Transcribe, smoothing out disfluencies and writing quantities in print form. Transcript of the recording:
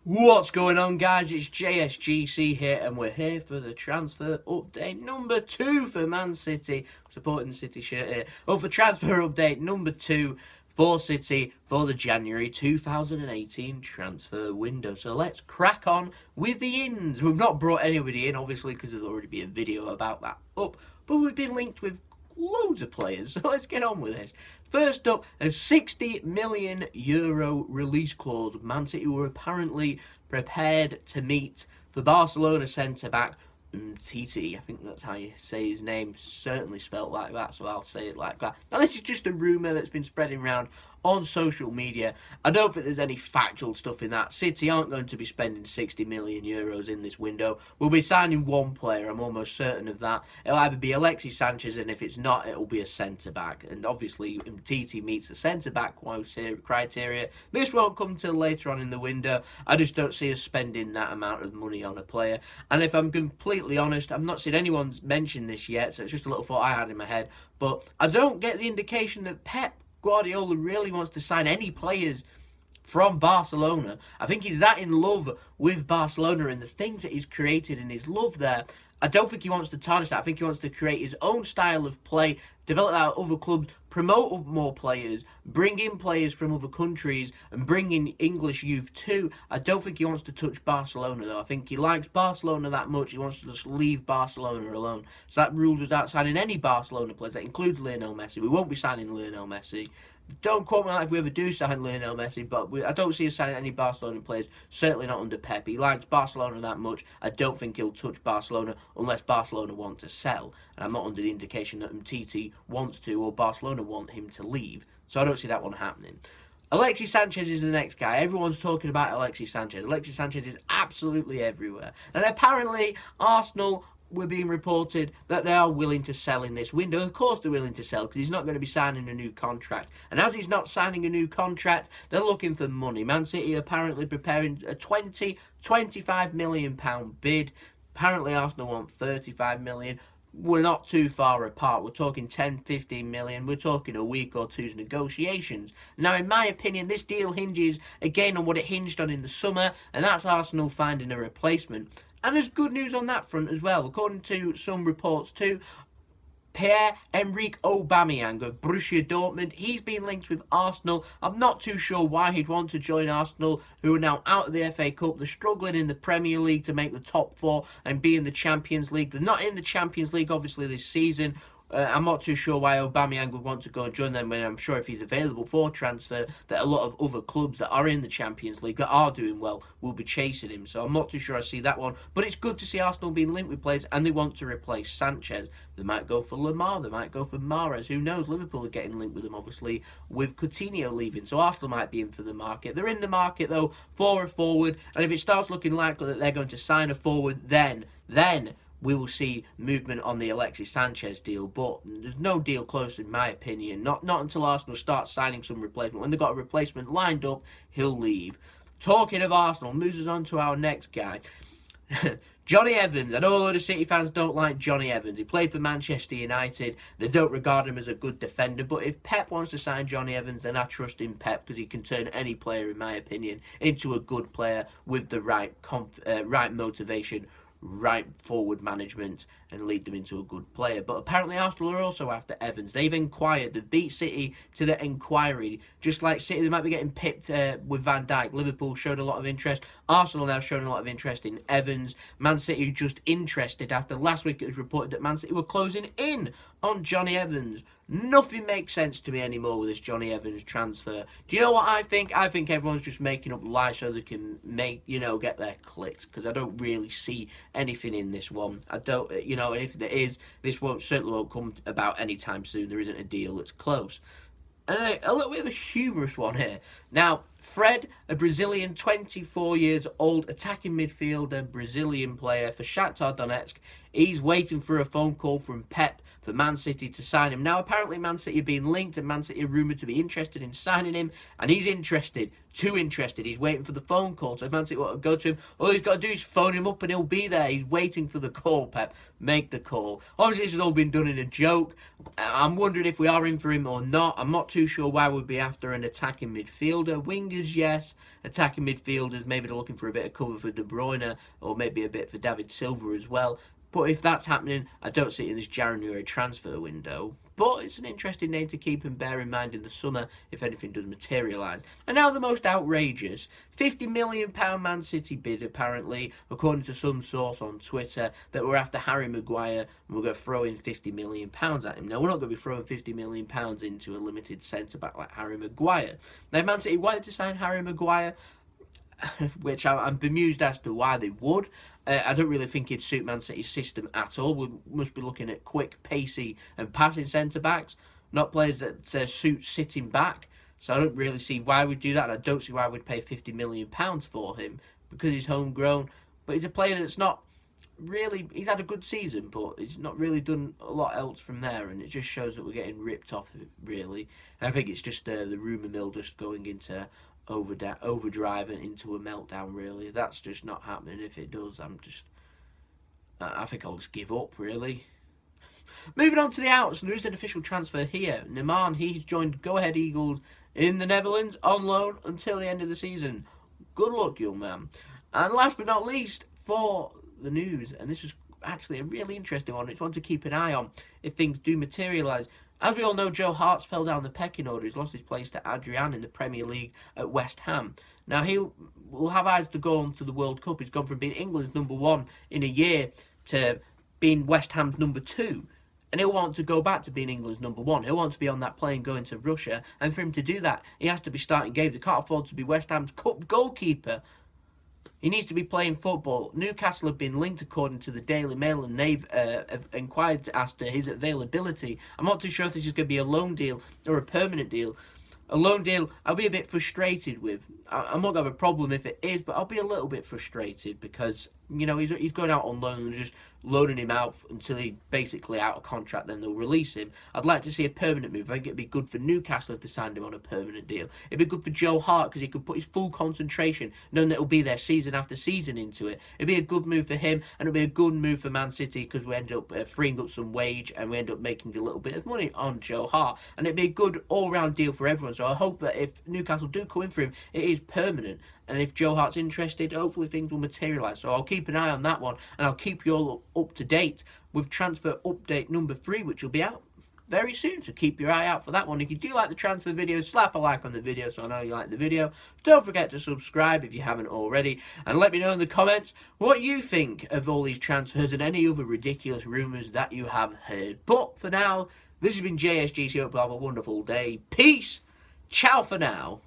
What's going on, guys? It's JSGC here, and we're here for the transfer update number 2 for Man City. Supporting the City shirt here. Well, for transfer update number 2 for City for the January 2018 transfer window. So let's crack on with the ins. We've not brought anybody in, obviously, because there's already been a video about that up, but we've been linked with loads of players, so let's get on with this. First up, a €60 million release clause. Man City were apparently prepared to meet for Barcelona centre-back Umtiti. I think that's how you say his name, certainly spelt like that, so I'll say it like that. Now, this is just a rumour that's been spreading around on social media. I don't think there's any factual stuff in that. City aren't going to be spending €60 million in this window. We'll be signing one player, I'm almost certain of that. It'll either be Alexis Sanchez, and if it's not, it'll be a centre-back. And obviously, Umtiti meets the centre-back criteria. This won't come till later on in the window. I just don't see us spending that amount of money on a player. And if I'm completely honest, I've not seen anyone's mentioned this yet, so it's just a little thought I had in my head. But I don't get the indication that Pep Guardiola really wants to sign any players from Barcelona. I think he's that in love with Barcelona and the things that he's created and his love there. I don't think he wants to tarnish that. I think he wants to create his own style of play, develop that at other clubs, promote more players, bring in players from other countries, and bring in English youth too. I don't think he wants to touch Barcelona, though. I think he likes Barcelona that much, he wants to just leave Barcelona alone. So that rules us out signing any Barcelona players. That includes Lionel Messi. We won't be signing Lionel Messi. Don't quote me on that if we ever do sign Lionel Messi, but I don't see us signing any Barcelona players, certainly not under Pep. He likes Barcelona that much. I don't think he'll touch Barcelona unless Barcelona want to sell. And I'm not under the indication that Umtiti wants to or Barcelona want him to leave. So I don't see that one happening. Alexis Sanchez is the next guy. Everyone's talking about Alexis Sanchez. Alexis Sanchez is absolutely everywhere. And apparently Arsenal were being reported that they are willing to sell in this window. Of course they're willing to sell because he's not going to be signing a new contract. And as he's not signing a new contract, they're looking for money. Man City are apparently preparing a £25 million bid. Apparently Arsenal want £35 million. We're not too far apart. We're talking 10-15 million. We're talking a week or two's negotiations. Now, in my opinion, this deal hinges again on what it hinged on in the summer, and that's Arsenal finding a replacement. And there's good news on that front as well. According to some reports too, Pierre-Emerick Aubameyang of Borussia Dortmund, he's been linked with Arsenal. I'm not too sure why he'd want to join Arsenal, who are now out of the FA Cup. They're struggling in the Premier League to make the top 4 and be in the Champions League. They're not in the Champions League, obviously, this season. I'm not too sure why Aubameyang would want to go and join them, when I'm sure if he's available for transfer, that a lot of other clubs that are in the Champions League, that are doing well, will be chasing him. So I'm not too sure I see that one. But it's good to see Arsenal being linked with players, and they want to replace Sanchez. They might go for Lamar, they might go for Mahrez. Who knows? Liverpool are getting linked with them, obviously, with Coutinho leaving. So Arsenal might be in for the market. They're in the market, though, for a forward. And if it starts looking likely that they're going to sign a forward, then we will see movement on the Alexis Sanchez deal, but there's no deal close in my opinion. Not until Arsenal start signing some replacement. When they've got a replacement lined up, he'll leave. Talking of Arsenal, moves us on to our next guy. Johnny Evans. I know a lot of City fans don't like Johnny Evans. He played for Manchester United. They don't regard him as a good defender. But if Pep wants to sign Johnny Evans, then I trust in Pep, because he can turn any player, in my opinion, into a good player with the right motivation, right forward management, and lead them into a good player. But apparently Arsenal are also after Evans. They've inquired. They beat City to the inquiry. Just like City, they might be getting pipped with Van Dijk. Liverpool showed a lot of interest. Arsenal now showing a lot of interest in Evans. Man City just interested after last week it was reported that Man City were closing in on Johnny Evans. Nothing makes sense to me anymore with this Johnny Evans transfer. Do you know what I think? I think everyone's just making up lies so they can get their clicks, because I don't really see anything in this one. I don't, and if there is, this certainly won't come about anytime soon. There isn't a deal that's close. And a little bit of a humorous one here. Now, Fred, a Brazilian 24 years old attacking midfielder, Brazilian player for Shakhtar Donetsk, he's waiting for a phone call from Pep for Man City to sign him. Now, apparently Man City are being linked and Man City are rumoured to be interested in signing him, and he's interested, too interested. He's waiting for the phone call, so if Man City want to go to him, all he's got to do is phone him up and he'll be there. He's waiting for the call, Pep. Make the call. Obviously, this has all been done in a joke. I'm wondering if we are in for him or not. I'm not too sure why we'd be after an attacking midfielder. Wingers, yes. Attacking midfielders, maybe they're looking for a bit of cover for De Bruyne, or maybe a bit for David Silva as well. But if that's happening, I don't see it in this January transfer window. But it's an interesting name to keep and bear in mind in the summer if anything does materialise. And now the most outrageous. £50 million Man City bid, apparently, according to some source on Twitter, that we're after Harry Maguire and we're going to throw in £50 million at him. Now, we're not going to be throwing £50 million into a limited centre-back like Harry Maguire. Now, Man City wanted to sign Harry Maguire, which I'm bemused as to why they would. I don't really think it'd suit Man City's system at all. We must be looking at quick, pacey and passing centre-backs, not players that suit sitting back. So I don't really see why we'd do that, and I don't see why we'd pay £50 million for him, because he's homegrown. But he's a player that's not really... He's had a good season, but he's not really done a lot else from there, and it just shows that we're getting ripped off, really. And I think it's just the rumour mill just going into overdrive and into a meltdown, really. That's just not happening. If it does, I think I'll just give up, really. Moving on to the outs, there is an official transfer here. Neman, he's joined Go Ahead Eagles in the Netherlands on loan until the end of the season. Good luck, young man. And last but not least, for the news, and this was actually a really interesting one, it's one to keep an eye on if things do materialise. As we all know, Joe Hart's fell down the pecking order. He's lost his place to Adrian in the Premier League at West Ham. Now, he will have eyes to go on to the World Cup. He's gone from being England's #1 in a year to being West Ham's #2. And he'll want to go back to being England's #1. He'll want to be on that plane going to Russia. And for him to do that, he has to be starting games. He can't afford to be West Ham's Cup goalkeeper. He needs to be playing football. Newcastle have been linked according to the Daily Mail, and they've inquired as to his availability. I'm not too sure if this is going to be a loan deal or a permanent deal. A loan deal, I'll be a bit frustrated with. I'm not going to have a problem if it is, but I'll be a little bit frustrated because, you know, he's going out on loan and just loaning him out until he's basically out of contract, then they'll release him. I'd like to see a permanent move. I think it'd be good for Newcastle if they signed him on a permanent deal. It'd be good for Joe Hart because he could put his full concentration, knowing that he'll be there season after season into it. It'd be a good move for him, and it'd be a good move for Man City because we end up freeing up some wage and we end up making a little bit of money on Joe Hart. And it'd be a good all-round deal for everyone. So I hope that if Newcastle do come in for him, it is permanent. And if Joe Hart's interested, hopefully things will materialise. So I'll keep an eye on that one, and I'll keep you all up to date with transfer update number 3, which will be out very soon. So keep your eye out for that one. If you do like the transfer video, slap a like on the video so I know you like the video. Don't forget to subscribe if you haven't already, and let me know in the comments what you think of all these transfers and any other ridiculous rumours that you have heard. But for now, this has been JSGC. Hope you have a wonderful day. Peace. Ciao for now.